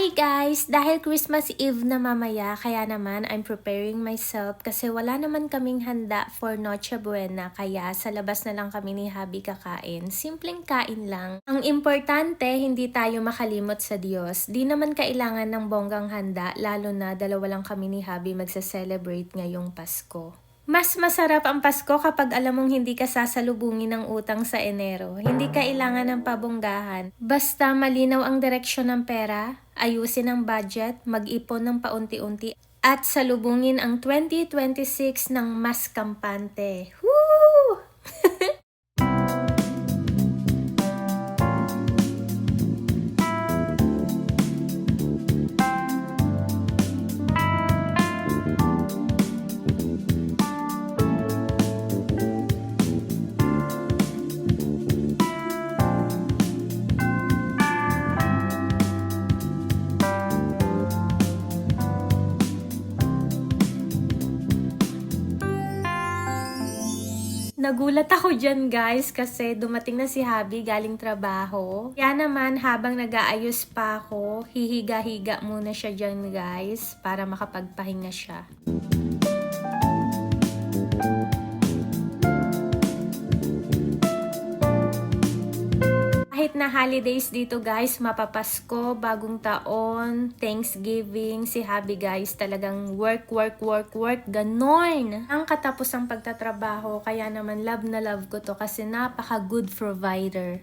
Hi guys! Dahil Christmas Eve na mamaya, kaya naman I'm preparing myself kasi wala naman kaming handa for Noche Buena, kaya sa labas na lang kami ni Habi kakain. Simpleng kain lang. Ang importante, hindi tayo makalimot sa Diyos. Di naman kailangan ng bonggang handa, lalo na dalawa lang kami ni Habi magsa-celebrate ngayong Pasko. Mas masarap ang Pasko kapag alam mong hindi ka sasalubungin ng utang sa Enero. Hindi kailangan ng pabonggahan. Basta malinaw ang direksyon ng pera, ayusin ang budget, mag-ipon ng paunti-unti, at salubungin ang 2026 ng mas kampante. Woo! Nagulat ako dyan guys kasi dumating na si Habi galing trabaho. Kaya naman habang nag-aayos pa ako, hihiga-higa muna siya dyan guys para makapagpahinga siya. Kahit na holidays dito guys, mapapasko, bagong taon, Thanksgiving, si Habi guys talagang work, ganon. Ang katapos ang pagtatrabaho, kaya naman love na love ko to kasi napaka good provider.